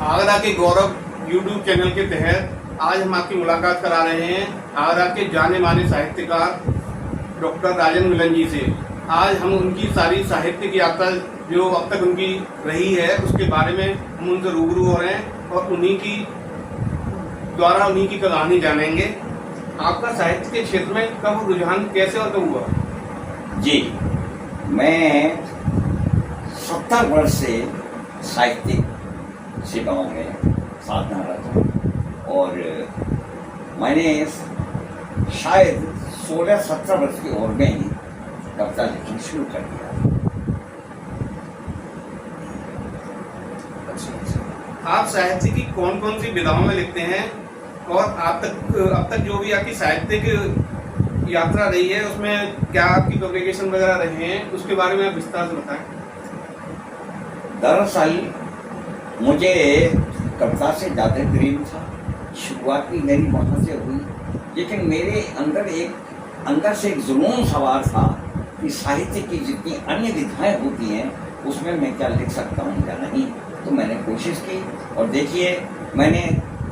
आगरा के गौरव YouTube channel के तहत आज हम आपकी मुलाकात करा रहे हैं आगरा के जाने माने साहित्यकार डॉक्टर राजन मिलन जी से। आज हम उनकी सारी साहित्य की यात्रा जो अब तक उनकी रही है उसके बारे में हम उनसे रूबरू हो रहे हैं और उन्हीं की कहानी जानेंगे। आपका साहित्य के क्षेत्र में कब रुझान कैसे और कब हुआ? जी, मैं 70 वर्ष से साहित्यिक सेवाओं में साधनारत हूँ और मैंने शायद 16-17 वर्ष की उम्र में ही कविता लिखना शुरू कर दिया। आप साहित्य की कौन कौन सी विधाओं में लिखते हैं और अब तक जो भी आपकी साहित्यिक यात्रा रही है उसमें क्या आपकी पब्लिकेशन वगैरह रहे हैं, उसके बारे में आप विस्तार से बताएं। दरअसल मुझे कविता से ज़्यादा प्रेम था, शुरुआत भी मेरी वहाँ से हुई, लेकिन मेरे अंदर से एक जुनून सवार था कि साहित्य की जितनी अन्य विधाएं होती हैं उसमें मैं क्या लिख सकता हूँ या नहीं। तो मैंने कोशिश की और देखिए मैंने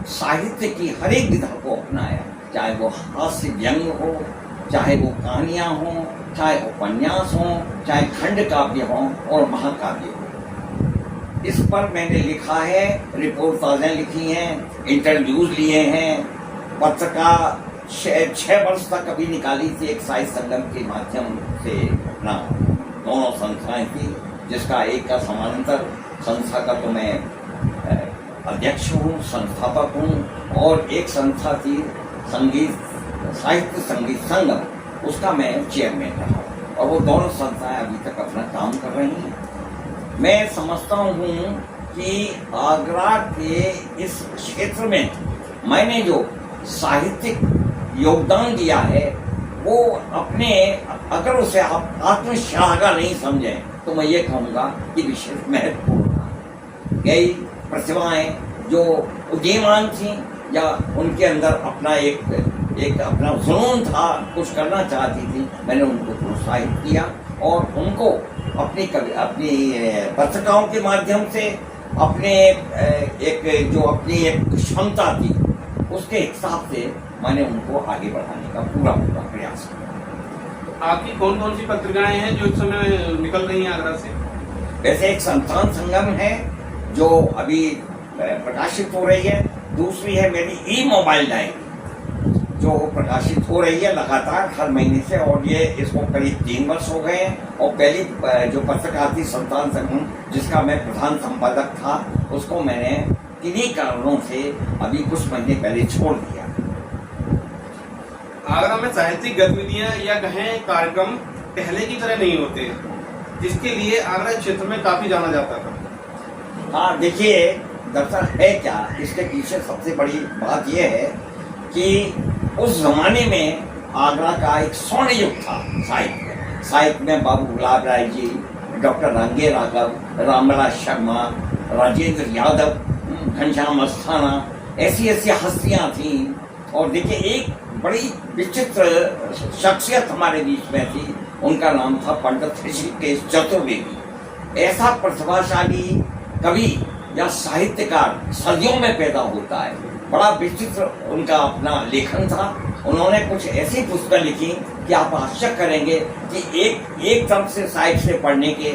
साहित्य की हर एक विधा को अपनाया, चाहे वो हास्य व्यंग हो, चाहे वो कहानियाँ हों, चाहे उपन्यास हों, चाहे खंड काव्य हों और महाकाव्य हो। इस पर मैंने लिखा है, रिपोर्टाजें लिखी हैं, इंटरव्यूज लिए हैं, पत्रिका 6 वर्ष तक कभी निकाली थी एक साहित्य संगम के माध्यम से अपना दोनों संस्थाएं थी, जिसका एक का समानांतर संस्था का तो मैं अध्यक्ष हूँ, संस्थापक हूँ, और एक संस्था थी साहित्य संगीत संगम, उसका मैं चेयरमैन रहा और वो दोनों संस्थाएं अभी तक अपना काम कर रही हैं। मैं समझता हूँ कि आगरा के इस क्षेत्र में मैंने जो साहित्यिक योगदान दिया है वो अपने, अगर उसे आप आत्मश्लाघा नहीं समझें तो मैं ये कहूँगा कि विशेष महत्वपूर्ण था। कई प्रतिभाएं जो उदीयमान थी या उनके अंदर अपना एक अपना जुनून था, कुछ करना चाहती थी, मैंने उनको प्रोत्साहित किया और उनको अपनी पत्रिकाओं के माध्यम से अपनी एक क्षमता थी उसके हिसाब से मैंने उनको आगे बढ़ाने का पूरा प्रयास किया। आपकी कौन कौन सी पत्रिकाएं हैं जो इस समय निकल रही हैं आगरा से? वैसे एक संतान संगम है जो अभी प्रकाशित हो रही है, दूसरी है मेरी ई मोबाइल डायरी जो प्रकाशित हो रही है लगातार हर महीने से, और ये इसको करीब 3 वर्ष हो गए हैं। और पहली जो पत्रिका थी संतान संगम जिसका मैं प्रधान संपादक था, उसको मैंने किन्हीं कारणों से अभी कुछ महीने पहले छोड़ दिया। आगरा में साहित्यिक गतिविधियां या कहें कार्यक्रम पहले की तरह नहीं होते, जिसके लिए आगरा क्षेत्र में काफी जाना जाता था। हाँ, देखिए दरअसल है क्या, इसके पीछे सबसे बड़ी बात यह है कि उस जमाने में आगरा का एक स्वर्ण युग था साहित्य में बाबू गुलाब राय जी, डॉक्टर रंगे राघव, रामला शर्मा, राजेंद्र यादव, घनश्याम अस्थाना, ऐसी हस्तियां थीं। और देखिए एक बड़ी विचित्र शख्सियत हमारे बीच में थी, उनका नाम था पंडित ऋषिकेश चतुर्वेदी। ऐसा प्रतिभाशाली कवि या साहित्यकार सदियों में पैदा होता है, बड़ा विचित्र उनका अपना लेखन था। उन्होंने कुछ ऐसी पुस्तकें लिखी कि आप आश्चर्य करेंगे कि एक तरफ से साइड से पढ़ने के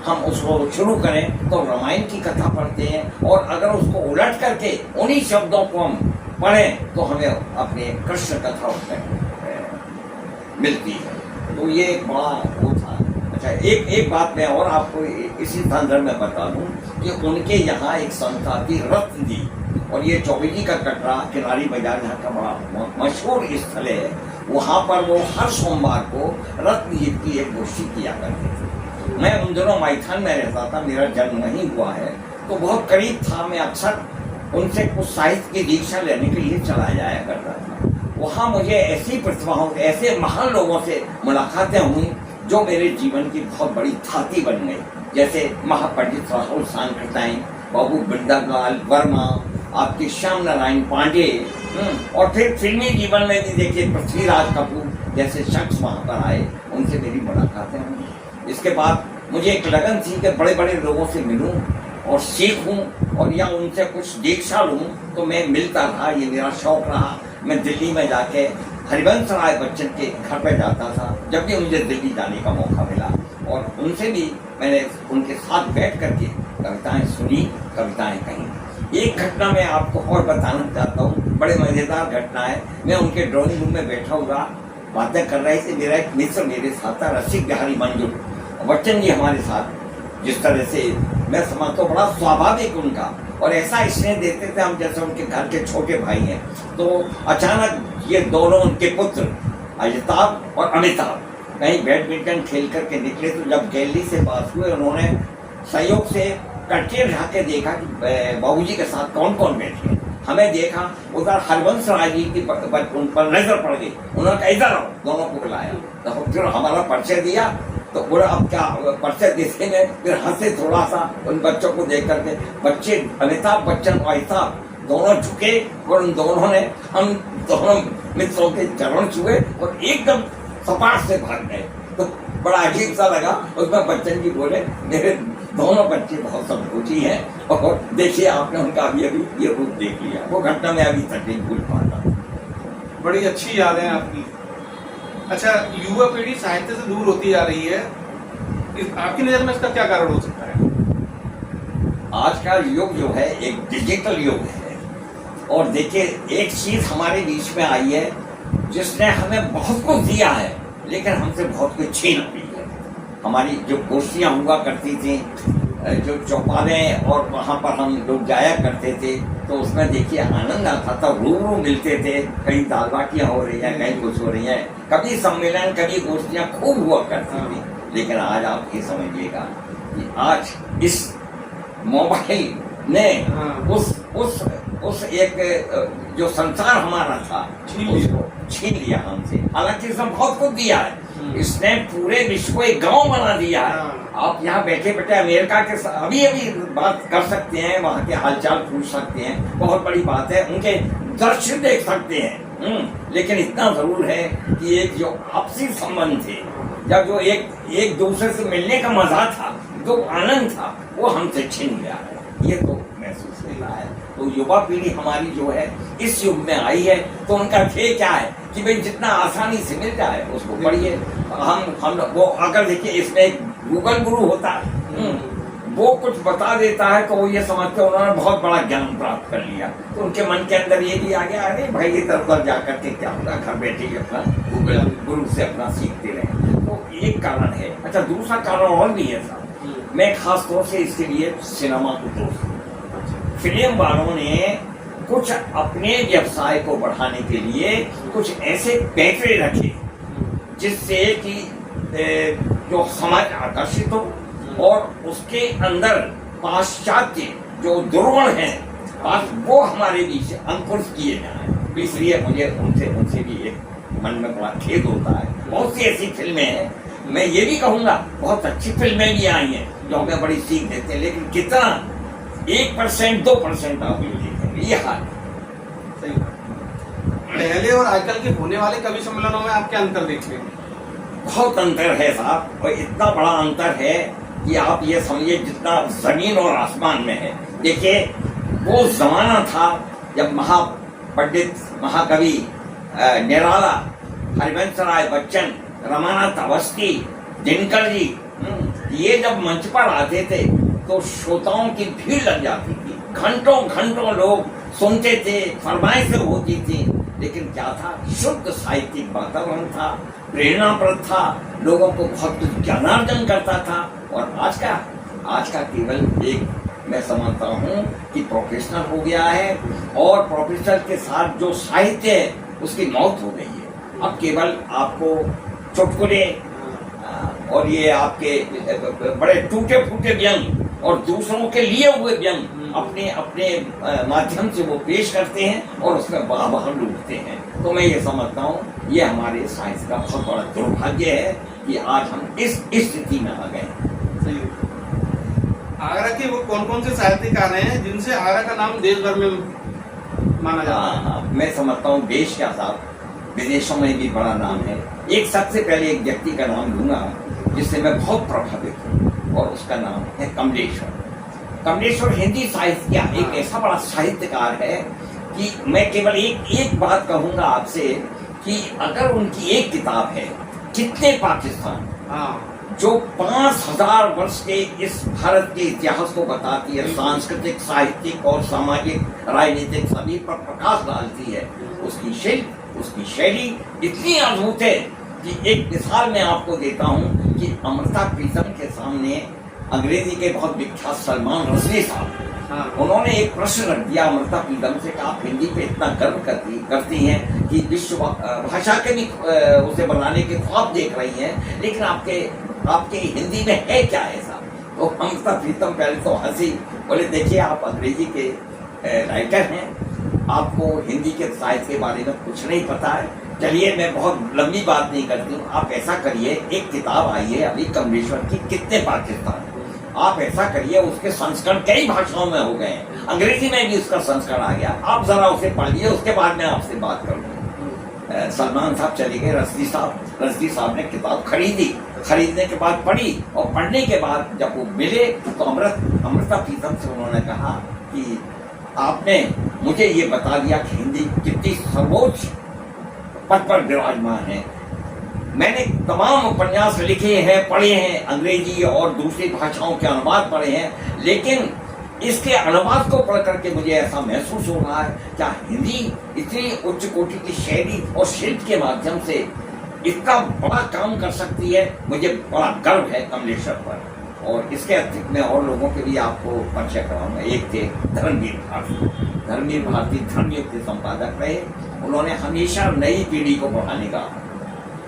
हम उसको शुरू करें तो रामायण की कथा पढ़ते हैं, और अगर उसको उलट करके उन्हीं शब्दों को हम पढ़ें तो हमें अपने कृष्ण कथा उसमें मिलती है। तो ये एक बड़ा वो था। अच्छा, एक बात मैं और आपको इसी संदर्भ में बता दूं कि उनके यहाँ एक संस्था थी रत्न जी, और ये चौबेली का कटरा किनारी बाजार यहाँ का बड़ा मशहूर स्थल है। वहाँ पर वो हर सोमवार को रत्न जी की एक गोष्ठी किया करते थे। मैं उन दिनों माइथन में रहता था, मेरा जन्म वहीं हुआ है, तो बहुत करीब था। मैं अक्सर उनसे कुछ साहित्य की दीक्षा लेने के लिए चला जाया करता था। वहाँ मुझे ऐसी प्रतिभाओं, ऐसे महान लोगों से मुलाकातें हुई जो मेरे जीवन की बहुत बड़ी थाती बन गई, जैसे महापंडित राहुल सांकृताई, बाबू बिंदालाल वर्मा, आपके श्याम नारायण पांडे, और फिर फिल्मी जीवन में भी देखिए पृथ्वीराज कपूर जैसे शख्स वहाँ पर आए, उनसे मेरी मुलाकातें हुई। इसके बाद मुझे एक लगन थी कि बड़े बड़े लोगों से मिलूं और सीखूं और या उनसे कुछ दीक्षा लूं, तो मैं मिलता रहा, ये मेरा शौक रहा। मैं दिल्ली में जाके हरिवंश राय बच्चन के घर पे जाता था जब भी मुझे दिल्ली जाने का मौका मिला, और उनसे भी मैंने उनके साथ बैठ करके कविताएं सुनी, कविताएं कही। एक घटना मैं आपको और बताना चाहता हूँ, बड़े मजेदार घटना है। मैं उनके ड्राइंग रूम में बैठा हुआ बातें कर रहे थे, मेरा एक मित्र मेरे साथ था, रसिक बिहारी मंजूर बच्चन जी हमारे साथ। जिस तरह से मैं समझता हूँ बड़ा स्वाभाविक उनका, और ऐसा स्नेह देते थे हम जैसे उनके घर के छोटे भाई हैं। तो अचानक ये दोनों उनके पुत्र अजिताभ और अमिताभ कहीं बैडमिंटन खेल करके निकले, तो जब गैलरी से पास हुए उन्होंने संयोग से कटके ढा के देखा कि बाबूजी के साथ कौन कौन बैठे। हमें देखा, उधर हरिवंश राय जी की उन पर नजर पड़ गई। उन्होंने कहा इधर आओ, दोनों को बुलाया, तो फिर हमारा परिचय दिया। तो बोला अब क्या परिचय देते में, फिर हंसे थोड़ा सा उन बच्चों को देख करके। बच्चे अमिताभ बच्चन और अमिताभ दोनों झुके और उन दोनों ने हम दोनों मित्रों के चरण छुए और एकदम सपाट से भाग गए। तो बड़ा अजीब सा लगा। उसमें बच्चन जी बोले मेरे दोनों बच्चे बहुत संकोची हैं, और देखिए आपने उनका अभी अभी ये रूप देख लिया। वो घटना मैं अभी तक नहीं भूल पाता। बड़ी अच्छी याद है आपकी। अच्छा, युवा पीढ़ी साहित्य से दूर होती जा रही है, आपकी नजर में इसका क्या कारण हो सकता है? आज का युग जो है एक डिजिटल युग है, और देखिए एक चीज हमारे बीच में आई है जिसने हमें बहुत कुछ दिया है, लेकिन हमसे बहुत कुछ छीन ली है। हमारी जो गोष्ठियाँ हुआ करती थी, जो चौपाले और वहाँ पर हम लोग जाया करते थे, तो उसमें देखिए आनंद आता था। रूबरू मिलते थे, कहीं दाल बाटियाँ हो रही हैं, कहीं कुछ हो रही है, कभी सम्मेलन, कभी गोष्ठियाँ खूब हुआ करती थी। लेकिन आज आप ये समझिएगा कि आज इस मोबाइल ने उस एक जो संसार हमारा था उसको छीन लिया हमसे। हालांकि इसने बहुत कुछ दिया है, इसने पूरे विश्व को एक गांव बना दिया है। आप यहाँ बैठे बैठे अमेरिका के अभी अभी बात कर सकते हैं, वहाँ के हालचाल पूछ सकते हैं, बहुत बड़ी बात है। उनके दृश्य देख सकते हैं। लेकिन इतना जरूर है कि एक जो आपसी संबंध थे, या जो एक दूसरे से मिलने का मजा था, जो आनंद था, वो हमसे छिन गया है। ये तो महसूस होता है। तो युवा पीढ़ी हमारी जो है इस युग में आई है, तो उनका ध्येय क्या है कि भाई जितना आसानी से मिल जाए उसको पढ़िए। हम वो अगर देखिए इसमें एक गूगल गुरु होता है, वो कुछ बता देता है तो वो ये समझते हैं उन्होंने बहुत बड़ा ज्ञान प्राप्त कर लिया। तो उनके मन के अंदर ये भी आ गया, अरे भाई इधर उधर जाकर के क्या होगा, घर बैठे ही अपना गूगल गुरु से अपना सीखते रहे। तो एक कारण है। अच्छा, दूसरा कारण और भी है साहब, मैं खास तौर से इसके लिए सिनेमा को दोस्त हूँ। फिल्म वालों ने कुछ अपने व्यवसाय को बढ़ाने के लिए कुछ ऐसे पैंतरे रखे जिससे कि जो समाज आकर्षित हो, और उसके अंदर पाश्चात्य जो दुर्गुण है वो हमारे बीच अंकुश किए जाए। इसलिए मुझे उनसे भी एक मन में बड़ा खेद होता है। बहुत सी ऐसी फिल्में हैं, मैं ये भी कहूँगा बहुत अच्छी फिल्में भी आई हैं जो हमें बड़ी सीख देते हैं, लेकिन कितना 1% 2% आप ये देखेंगे, ये हाल। सही। पहले और आजकल के होने वाले कवि सम्मेलनों में आप क्या अंतर देखते हैं? बहुत अंतर है साहब, और इतना बड़ा अंतर है कि आप ये समझिए जितना जमीन और आसमान में है। देखिए वो जमाना था जब महापंडित महाकवि निराला, हरिवंश राय बच्चन, रमानाथ अवस्थी, दिनकर जी, ये जब मंच पर आते थे तो श्रोताओं की भीड़ लग जाती थी। घंटों घंटों लोग सुनते थे, फरमाइशें होती थी। लेकिन क्या था, शुद्ध साहित्यिक वातावरण था, प्रेरणाप्रद था, लोगों को बहुत कुछ ज्ञानार्जन करता था। और आज का केवल एक मैं समझता हूँ कि प्रोफेशनल हो गया है, और प्रोफेशनल के साथ जो साहित्य है उसकी मौत हो गई है। अब केवल आपको चुटकुले और ये आपके बड़े टूटे फूटे व्यंग और दूसरों के लिए हुए व्यंग अपने अपने माध्यम से वो पेश करते हैं और उसमें वाह लूटते हैं। तो मैं ये समझता हूँ ये हमारे साइंस का बहुत बड़ा दुर्भाग्य है कि आज हम इस स्थिति में आ गए। आगरा के वो कौन कौन से साहित्यकार हैं जिनसे आगरा का नाम देश भर में माना जाता है? हाँ, मैं समझता हूँ देश क्या साहब, विदेशों में भी बड़ा नाम है। एक सबसे पहले एक व्यक्ति का नाम लूंगा जिससे मैं बहुत प्रभावित हूँ, और उसका नाम है कमलेश्वर। कमलेश्वर हिंदी साहित्य का एक ऐसा बड़ा साहित्यकार है कि मैं केवल एक बात कहूंगा आपसे कि अगर उनकी एक किताब है कितने पाकिस्तान, जो 5000 वर्ष के इस भारत के इतिहास को बताती है, सांस्कृतिक, साहित्यिक और सामाजिक, राजनीतिक सभी पर प्रकाश डालती है, उसकी शैली इतनी अद्भुत है कि एक मिसाल मैं आपको देता हूं कि अमृता प्रीतम के सामने अंग्रेजी के बहुत विख्यात सलमान रश्दी साहब, उन्होंने एक प्रश्न रख दिया अमृता प्रीतम से कि आप हिंदी पे इतना गर्व करती हैं कि विश्व भाषा के भी उसे बनाने के ख्वाब देख रही हैं, लेकिन आपके हिंदी में है क्या ऐसा? तो अमृता प्रीतम पहले तो हंसी, बोले देखिए आप अंग्रेजी के राइटर हैं, आपको हिंदी के साहित्य के बारे में कुछ नहीं पता है। चलिए मैं बहुत लंबी बात नहीं करती हूँ, आप ऐसा करिए, एक किताब आई है अभी कमलेश्वर की कितने पाकिस्तान, आप ऐसा करिए उसके संस्करण कई भाषाओं में हो गए हैं, अंग्रेजी में भी उसका संस्करण आ गया, आप जरा उसे पढ़िए, उसके बाद मैं आपसे बात करूँगा। सलमान साहब चले गए, रश्दी साहब ने किताब खरीदने के बाद पढ़ी, और पढ़ने के बाद जब वो मिले तो अमृता प्रीतम से उन्होंने कहा कि आपने मुझे ये बता दिया कि हिंदी कितनी सर्वोच्च पद पर विराजमान है। मैंने तमाम उपन्यास लिखे हैं, पढ़े हैं, अंग्रेजी और दूसरी भाषाओं के अनुवाद पढ़े हैं, लेकिन इसके अनुवाद को पढ़ करके मुझे ऐसा महसूस हो रहा है क्या हिंदी इतनी उच्च कोटि की शैली और शिल्प के माध्यम से इतना बड़ा काम कर सकती है। मुझे बड़ा गर्व है कमलेश्वर पर। और इसके अतिरिक्त मैं और लोगों के लिए आपको परिचय कराऊंगा। एक थे धर्मवीर भारती धर्मयुग के संपादक रहे, उन्होंने हमेशा नई पीढ़ी को पढ़ाने का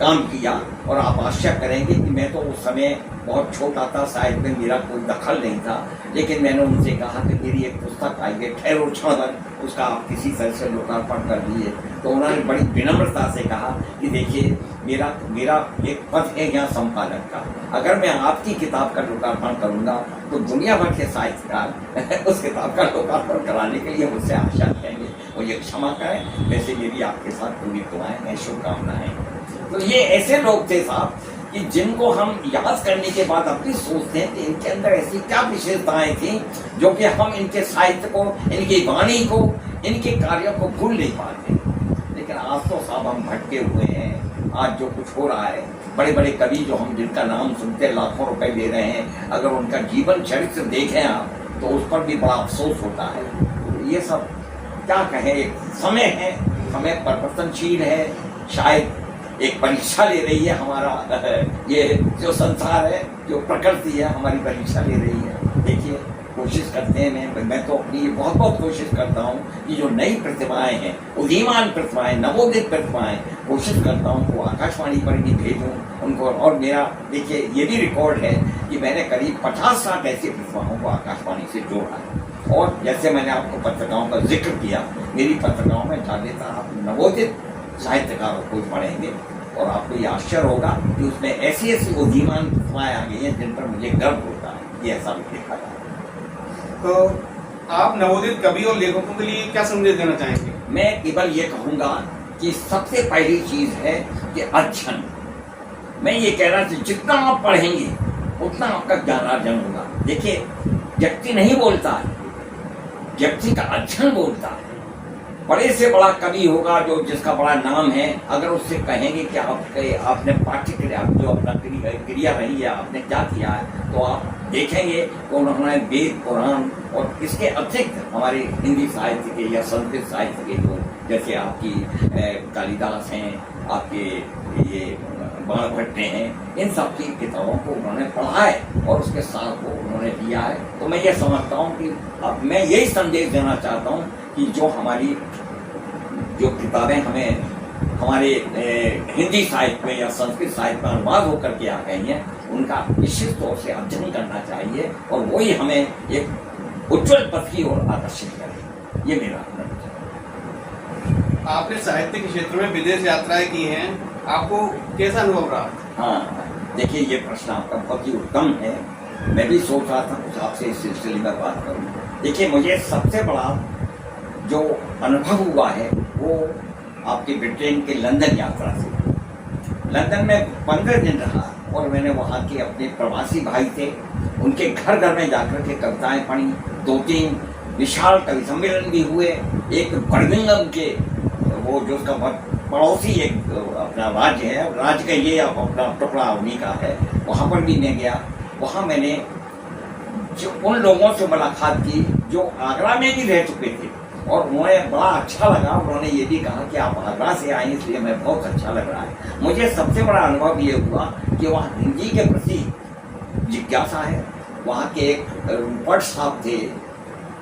काम किया, और आप आश्चर्य करेंगे कि मैं तो उस समय बहुत छोटा था, शायद में मेरा कोई दखल नहीं था, लेकिन मैंने उनसे कहा कि मेरी एक पुस्तक आई है ठहरो क्षण, उसका आप किसी तरह से लोकार्पण कर दीजिए। तो उन्होंने बड़ी विनम्रता से कहा कि देखिए मेरा एक पद है यहाँ संपादक का, अगर मैं आपकी किताब का लोकार्पण करूंगा तो दुनिया भर के साहित्यकार उस किताब का लोकार्पण कराने के लिए मुझसे आशा करेंगे, मुझे क्षमा करें। वैसे मेरी आपके साथ पूरी दुआएं हैं, शुभकामनाएं। तो ये ऐसे लोग थे साहब कि जिनको हम याद करने के बाद अपनी सोचते हैं कि इनके अंदर ऐसी क्या विशेषताएं थी जो कि हम इनके साहित्य को, इनकी वाणी को, इनके कार्यों को भूल नहीं पाते। लेकिन आज तो साहब हम भटके हुए हैं। आज जो कुछ हो रहा है, बड़े बड़े कवि जो हम जिनका नाम सुनते लाखों रुपए दे रहे हैं, अगर उनका जीवन चरित्र देखें आप तो उस पर भी बड़ा अफसोस होता है। तो ये सब क्या कहें, समय है, समय परिवर्तनशील है, शायद एक परीक्षा ले रही है हमारा ये जो संसार है, जो प्रकृति है हमारी परीक्षा ले रही है। देखिए कोशिश करते हैं, मैं तो अपनी बहुत कोशिश करता हूँ कि जो नई प्रतिभाएं हैं, उदीयमान प्रतिभाएं, नवोदित प्रतिभाएं, कोशिश करता हूँ वो आकाशवाणी पर भी भेजूँ उनको। और मेरा देखिए ये भी रिकॉर्ड है कि मैंने करीब 50-60 ऐसी प्रतिभाओं को आकाशवाणी से जोड़ा है। और जैसे मैंने आपको पत्रिकाओं का जिक्र किया, मेरी पत्रिकाओं में ज्यादातर आप नवोदित साहित्यकारों को पढ़ेंगे और आपको ये आश्चर्य होगा कि उसमें ऐसी उदीयमान प्रतिभाएं आ गई हैं जिन पर मुझे गर्व होता है। ये ऐसा भी देखा जाए। तो आप नवोदित कवि और लेखकों के लिए क्या संदेश देना चाहेंगे? मैं केवल ये कहूंगा कि सबसे पहली चीज है कि अध्ययन। मैं ये कह रहा था जितना आप पढ़ेंगे उतना आपका ज्ञानार्जन होगा। देखिए व्यक्ति नहीं बोलता है, व्यक्ति का अध्ययन बोलता है। बड़े से बड़ा कवि होगा जो जिसका बड़ा नाम है, अगर उससे कहेंगे कि आपने पाठ्यक्रिया जो अपना क्रिया रही है, आपने क्या किया है, तो आप देखेंगे तो उन्होंने वेद पुराण और इसके अतिरिक्त हमारे हिंदी साहित्य के या संस्कृत साहित्य के जो जैसे आपकी कालिदास हैं, आपके ये बाणभट्ट हैं, इन सब की किताबों को उन्होंने पढ़ा है और उसके सार को उन्होंने दिया है। तो मैं ये समझता हूँ कि अब मैं यही संदेश देना चाहता हूँ कि जो हमारी जो किताबें हमें हमारे हिंदी साहित्य में या संस्कृत साहित्य में अनुवाद होकर के आ गई हैं, उनका निश्चित तौर से अध्ययन करना चाहिए और वही हमें एक उज्ज्वल पथ की ओर आकर्षित करे। ये मेरा आपने साहित्य के क्षेत्र में विदेश यात्राएं की हैं, आपको कैसा अनुभव रहा? हाँ, देखिए ये प्रश्न आपका बहुत ही उत्तम है। मैं भी सोच रहा था कुछ आपसे इस सिलसिले में बात करूं। देखिए मुझे सबसे बड़ा जो अनुभव हुआ है वो आपके ब्रिटेन के लंदन यात्रा से। लंदन में 15 दिन रहा और मैंने वहाँ के अपने प्रवासी भाई थे उनके घर घर में जाकर के कविताएं पढ़ी, 2-3 विशाल कवि सम्मेलन भी हुए। एक बर्मिंघम के वो जो उसका पड़ोसी एक अपना राज्य है, राज्य का ये अपना टुकड़ा उन्हीं का है, वहाँ पर भी मैं गया। वहाँ मैंने जो उन लोगों से मुलाकात की जो आगरा में भी रह चुके थे, और उन्हें बड़ा अच्छा लगा। उन्होंने ये भी कहा कि आप आगरा से आए इसलिए हमें बहुत अच्छा लग रहा है। मुझे सबसे बड़ा अनुभव ये हुआ कि वहाँ हिंदी के प्रति जिज्ञासा है। वहाँ के एक रूपट साहब थे,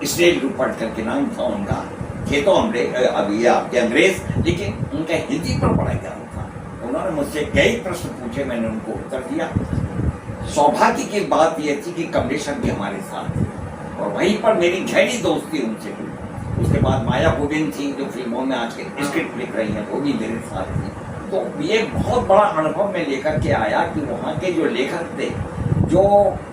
स्टेज रूपट करके नाम था उनका, थे तो अभी आपके अंग्रेज, लेकिन उनका हिंदी पर बड़ा ज्ञान था। उन्होंने मुझसे कई प्रश्न पूछे, मैंने उनको उत्तर दिया। सौभाग्य की बात यह थी कि कमलेश्वर भी हमारे साथ थे, और वहीं पर मेरी गहरी दोस्ती उनसे हुई। उसके बाद माया गोविंद थी जो फिल्मों में आज के स्क्रिप्ट लिख रही हैं, वो भी मेरे साथ थी। तो ये बहुत बड़ा अनुभव मैं लेकर के आया कि वहाँ के जो लेखक थे, जो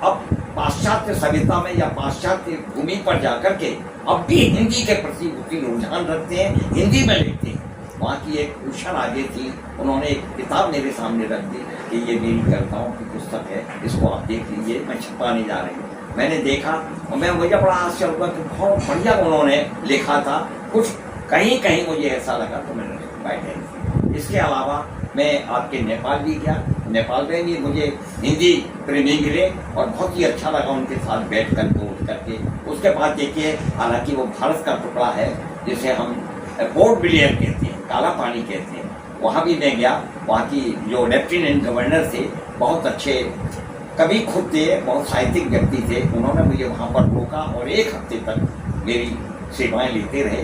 अब पाश्चात्य सभ्यता में या पाश्चात्य भूमि पर जाकर के अब भी हिंदी के प्रति उतनी रुझान रखते हैं, हिंदी में लिखते हैं। वहाँ की एक भूषण आगे थी, उन्होंने एक किताब मेरे सामने रख दी कि ये मेरी कविताओं की पुस्तक है, इसको आप देख लीजिए, मैं छपाने जा रही हूँ। मैंने देखा और मुझे बड़ा आश्चर्य हुआ कि बहुत बढ़िया उन्होंने लिखा था। कुछ कहीं कहीं मुझे ऐसा लगा तो मैंने बैठे। इसके अलावा मैं आपके नेपाल भी गया, नेपाल में भी मुझे हिंदी प्रेमी मिले और बहुत ही अच्छा लगा उनके साथ बैठ कर उठ करके। उसके बाद देखिए, हालांकि वो भारत का टुकड़ा है जिसे हम पोर्ट ब्लेयर कहते हैं, काला पानी कहते हैं, वहाँ भी मैं गया। वहाँ की जो लेफ्टिनेंट गवर्नर थे, बहुत अच्छे कवि खुद थे, बहुत साहित्यिक व्यक्ति थे। उन्होंने मुझे वहाँ पर रोका और 1 हफ्ते तक मेरी सेवाएं लेते रहे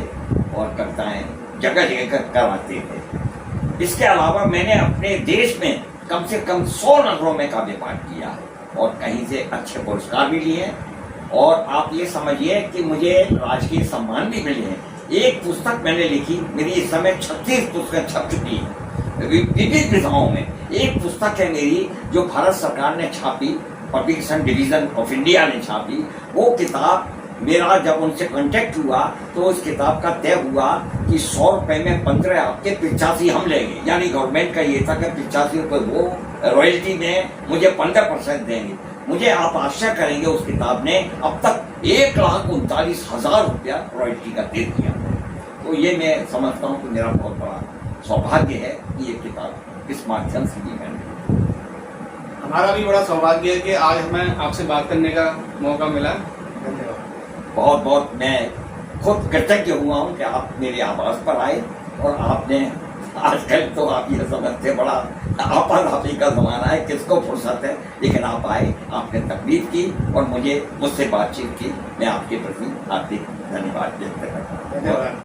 और कविताएं जगह जगह करवाते थे। इसके अलावा मैंने अपने देश में कम से कम 100 नगरों में काव्य पाठ किया और कहीं से अच्छे पुरस्कार भी लिए। और आप ये समझिए कि मुझे राजकीय सम्मान भी मिले हैं। एक पुस्तक मैंने लिखी, मेरी इस समय 36 पुस्तकें छप चुकी हैं विविध विधाओं में। एक पुस्तक है मेरी जो भारत सरकार ने छापी, पब्लिकेशन डिवीजन ऑफ इंडिया ने छापी। वो किताब मेरा जब उनसे कांटेक्ट हुआ तो उस किताब का तय हुआ कि 100 रुपए में 15 आपके 85 हम लेंगे। यानी गवर्नमेंट का ये था कि 85 रुपए वो रॉयल्टी में मुझे 15% देंगे। मुझे आप आश्चर्य करेंगे, उस किताब ने अब तक 1,39,000 रुपया रॉयल्टी का दे दिया। तो ये मैं समझता हूँ कि मेरा बहुत बड़ा सौभाग्य है कि ये किताब इस माध्यम से भी मैंने। हमारा भी बड़ा सौभाग्य है कि आज हमें आपसे बात करने का मौका मिला। धन्यवाद। बहुत बहुत मैं खुद कृतज्ञ हुआ हूँ कि आप मेरे आवास पर आए और आपने, आजकल तो आप ये समझते बड़ा आपाधापी का जमाना है, किसको फुर्सत है, लेकिन आप आए, आपने तकलीफ की और मुझसे बातचीत की। मैं आपके प्रति हार्दिक धन्यवाद व्यक्त करता हूँ। धन्यवाद।